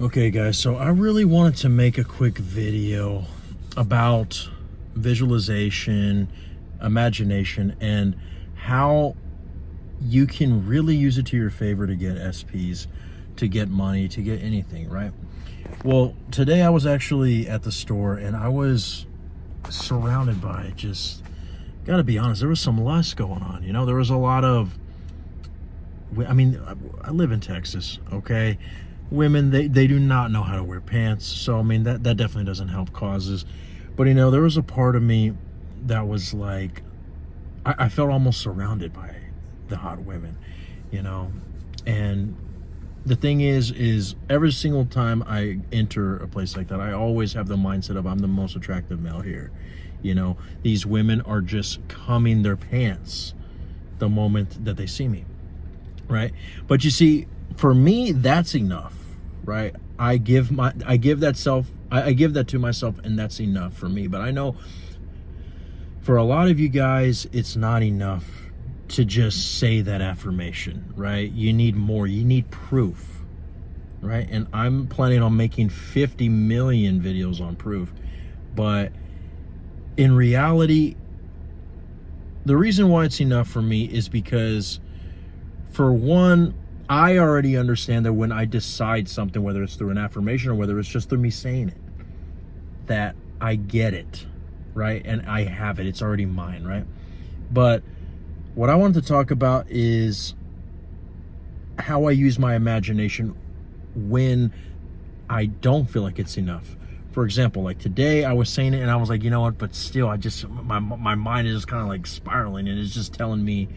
Okay, guys, so I really wanted to make a quick video about visualization, imagination, and how you can really use it to your favor to get SPs, to get money, to get anything, right? Well, today I was actually at the store and I was surrounded by just, gotta be honest, there was some lust going on. There was a lot of, I live in Texas, okay? Women, they do not know how to wear pants, so that definitely doesn't help causes. But there was a part of me that was like, I felt almost surrounded by the hot women, and the thing is every single time I enter a place like that, I always have the mindset of I'm the most attractive male here. These women are just cumming their pants the moment that they see me, right? But you see, for me, that's enough, right? I give that to myself, and that's enough for me. But I know for a lot of you guys, it's not enough to just say that affirmation, right? You need more. You need proof, right? And I'm planning on making 50 million videos on proof. But in reality, the reason why it's enough for me is because, for one, I already understand that when I decide something, whether it's through an affirmation or whether it's just through me saying it, that I get it, right? And I have it. It's already mine, right? But what I wanted to talk about is how I use my imagination when I don't feel like it's enough. For example, like today I was saying it and I was like, you know what, but still my mind is just kind of like spiraling, and it's just telling me,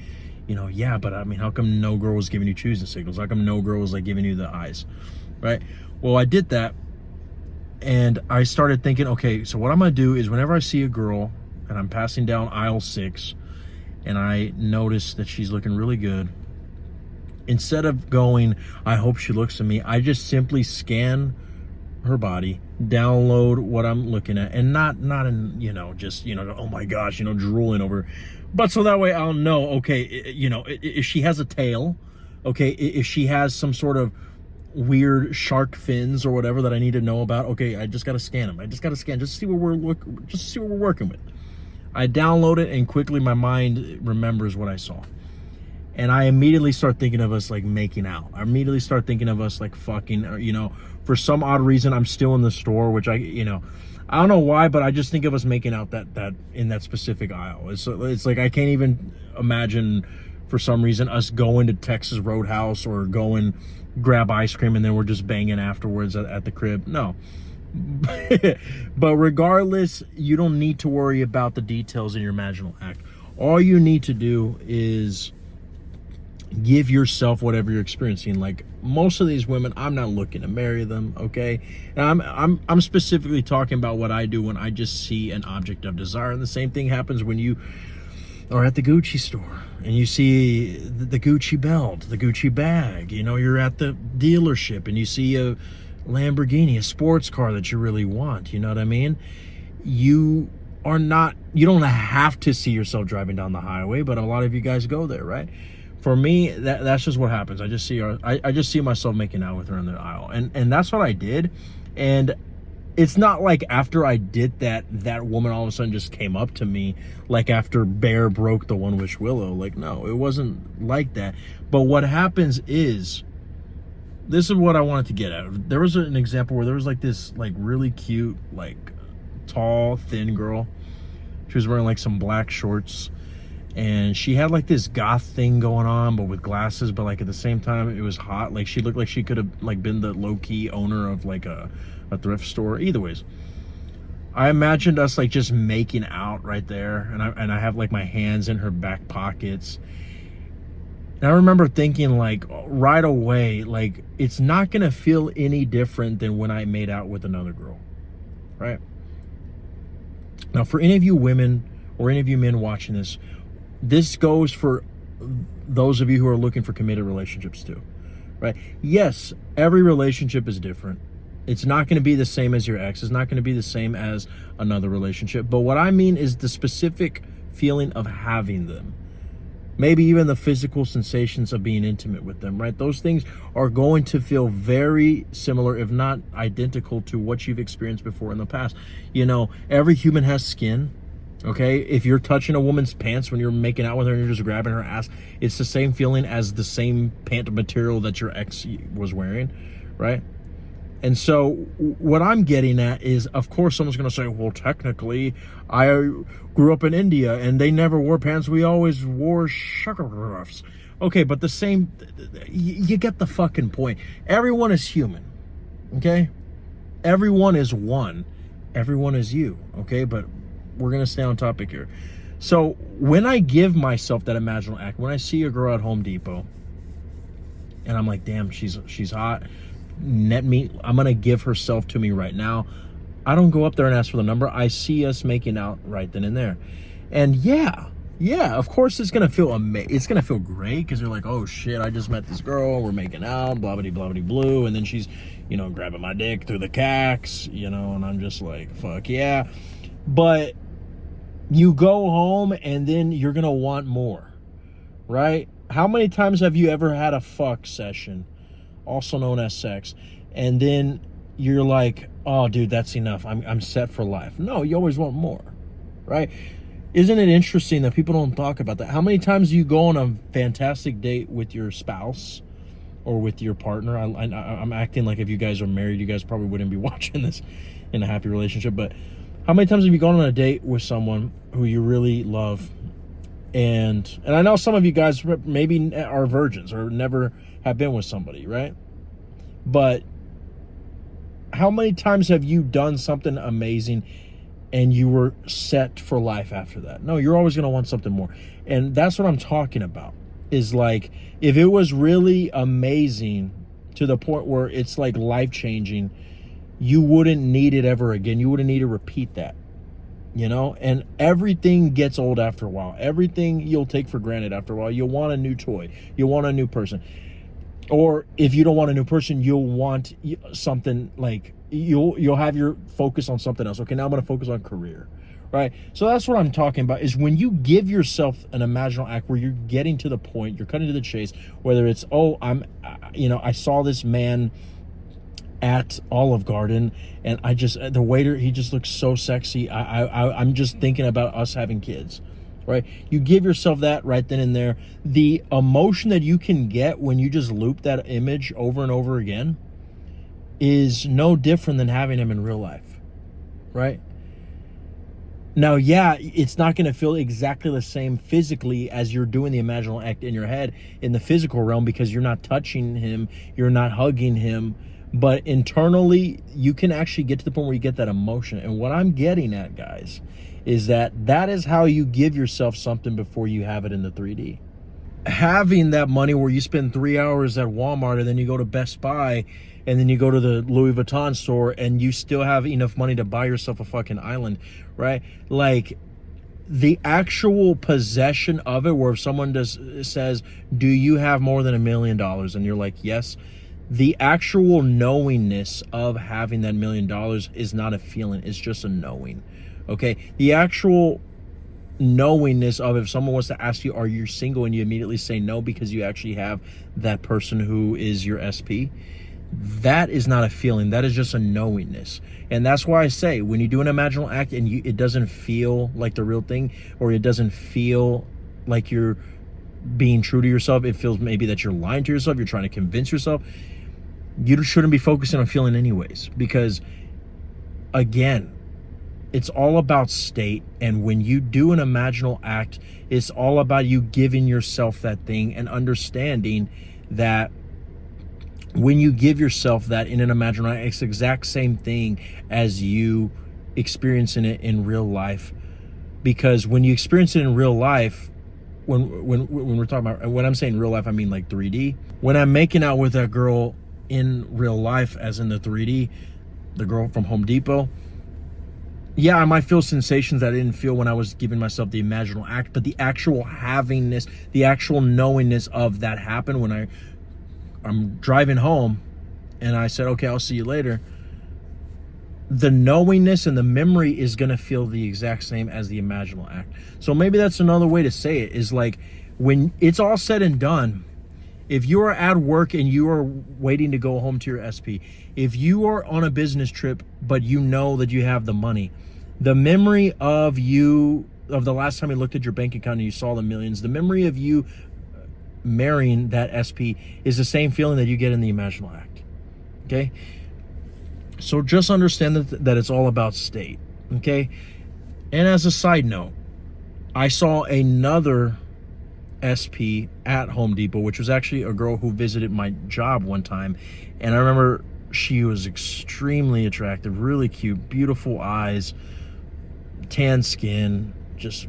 yeah, but how come no girl was giving you choosing signals? How come no girl was like giving you the eyes, right? Well, I did that, and I started thinking, okay, so what I'm gonna do is whenever I see a girl and I'm passing down aisle 6 and I notice that she's looking really good, instead of going, I hope she looks at me, I just simply scan her body, download what I'm looking at, and not in, just, oh my gosh, drooling over. But so that way I'll know, okay, if she has a tail, okay, if she has some sort of weird shark fins or whatever that I need to know about, okay, I just got to scan them. I just got to scan, just to see what we're working with. I download it, and quickly my mind remembers what I saw. And I immediately start thinking of us like making out. I immediately start thinking of us like fucking, for some odd reason, I'm still in the store, which I don't know why, but I just think of us making out that in that specific aisle. It's like I can't even imagine, for some reason, us going to Texas Roadhouse or going grab ice cream and then we're just banging afterwards at the crib. No. But regardless, you don't need to worry about the details in your imaginal act. All you need to do is give yourself whatever you're experiencing. Like most of these women, I'm not looking to marry them, okay? And I'm specifically talking about what I do when I just see an object of desire. And the same thing happens when you are at the Gucci store and you see the Gucci belt, the Gucci bag. You're at the dealership and you see a Lamborghini, a sports car that you really want. You know what I mean? You don't have to see yourself driving down the highway, but a lot of you guys go there, right? For me, that's just what happens. I just see myself making out with her in the aisle, and that's what I did. And it's not like after I did that woman all of a sudden just came up to me, like after Bear broke the One Wish Willow. Like, no, it wasn't like that. But what happens is, this is what I wanted to get at. There was an example where there was like this like really cute, like tall, thin girl. She was wearing like some black shorts, and she had like this goth thing going on, but with glasses, but like at the same time it was hot. Like she looked like she could have like been the low-key owner of like a thrift store. Either ways, I imagined us like just making out right there, and I have like my hands in her back pockets. And I remember thinking like right away, like it's not gonna feel any different than when I made out with another girl, right? Now, for any of you women or any of you men watching this, this goes for those of you who are looking for committed relationships too, right? Yes, every relationship is different. It's not going to be the same as your ex. It's not going to be the same as another relationship. But what I mean is the specific feeling of having them. maybe even the physical sensations of being intimate with them, right? Those things are going to feel very similar, if not identical, to what you've experienced before in the past. You know, every human has skin. Okay, if you're touching a woman's pants when you're making out with her and you're just grabbing her ass, it's the same feeling as the same pant material that your ex was wearing, right? And so what I'm getting at is, of course, someone's going to say, well, technically, I grew up in India and they never wore pants. We always wore scarves. Okay, but the same, you get the fucking point. Everyone is human, okay? Everyone is one. Everyone is you, okay? But we're going to stay on topic here. So when I give myself that imaginal act, when I see a girl at Home Depot and I'm like, damn, she's hot, net me, I'm going to give herself to me right now. I don't go up there and ask for the number. I see us making out right then and there. And yeah, of course it's going to feel it's going to feel great because you're like, oh shit, I just met this girl, we're making out, blah, blah, blah, blah, blue. And then she's, you know, grabbing my dick through the cax, you know, and I'm just like, fuck yeah. But you go home and then you're going to want more, right? How many times have you ever had a fuck session, also known as sex, and then you're like, oh, dude, that's enough. I'm set for life. No, you always want more, right? Isn't it interesting that people don't talk about that? How many times do you go on a fantastic date with your spouse or with your partner? I'm acting like if you guys are married, you guys probably wouldn't be watching this in a happy relationship, but how many times have you gone on a date with someone who you really love? And I know some of you guys maybe are virgins or never have been with somebody, right? But how many times have you done something amazing and you were set for life after that? No, you're always going to want something more. And that's what I'm talking about, is like, if it was really amazing to the point where it's like life-changing, you wouldn't need it ever again. You wouldn't need to repeat that, you know? And everything gets old after a while. Everything you'll take for granted after a while. You'll want a new toy. You'll want a new person. Or if you don't want a new person, you'll want something like, you'll have your focus on something else. Okay, now I'm going to focus on career, right? So that's what I'm talking about, is when you give yourself an imaginal act where you're getting to the point, you're cutting to the chase, whether it's, oh, I saw this man at Olive Garden and the waiter, he just looks so sexy. I'm just thinking about us having kids, right? You give yourself that right then and there. The emotion that you can get when you just loop that image over and over again is no different than having him in real life, right? Now, yeah, it's not going to feel exactly the same physically as you're doing the imaginal act in your head in the physical realm, because you're not touching him, you're not hugging him, but internally you can actually get to the point where you get that emotion. And what I'm getting at, guys, is that is how you give yourself something before you have it in the 3D. Having that money where you spend 3 hours at Walmart and then you go to Best Buy and then you go to the Louis Vuitton store and you still have enough money to buy yourself a fucking island, right? Like, the actual possession of it, where if someone says, do you have more than $1 million? And you're like, yes. The actual knowingness of having that $1 million is not a feeling, it's just a knowing, okay? The actual knowingness of, if someone was to ask you, are you single, and you immediately say no because you actually have that person who is your SP, that is not a feeling, that is just a knowingness. And that's why I say, when you do an imaginal act and it doesn't feel like the real thing, or it doesn't feel like you're being true to yourself, it feels maybe that you're lying to yourself, you're trying to convince yourself, you shouldn't be focusing on feeling anyways, because again, it's all about state. And when you do an imaginal act, it's all about you giving yourself that thing and understanding that when you give yourself that in an imaginal act, it's the exact same thing as you experiencing it in real life. Because when you experience it in real life, when we're talking about, when I'm saying real life, I mean like 3D. When I'm making out with that girl in real life, as in the 3D, the girl from Home Depot, yeah, I might feel sensations that I didn't feel when I was giving myself the imaginal act, but the actual havingness, the actual knowingness of that happened when I'm driving home and I said, okay, I'll see you later. The knowingness and the memory is going to feel the exact same as the imaginal act. So maybe that's another way to say it, is like, when it's all said and done, if you are at work and you are waiting to go home to your SP, if you are on a business trip but you know that you have the money, the memory of the last time you looked at your bank account and you saw the millions, the memory of you marrying that SP is the same feeling that you get in the Imaginal Act. Okay? So just understand that it's all about state. Okay? And as a side note, I saw another SP at Home Depot, which was actually a girl who visited my job one time. And I remember she was extremely attractive, really cute, beautiful eyes, tan skin, just,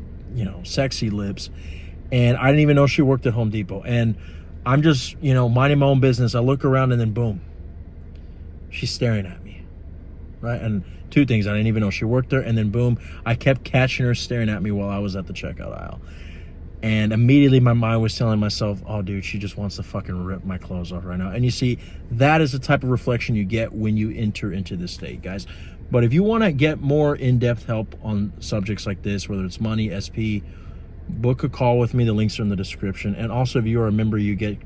sexy lips. And I didn't even know she worked at Home Depot. And I'm just, minding my own business. I look around and then boom, she's staring at me, right? And two things, I didn't even know she worked there. And then boom, I kept catching her staring at me while I was at the checkout aisle. And immediately my mind was telling myself, oh, dude, she just wants to fucking rip my clothes off right now. And you see, that is the type of reflection you get when you enter into this state, guys. But if you want to get more in-depth help on subjects like this, whether it's money, SP, book a call with me. The links are in the description. And also, if you are a member, you get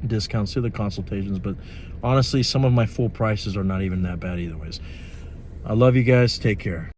discounts to the consultations. But honestly, some of my full prices are not even that bad either ways. I love you guys. Take care.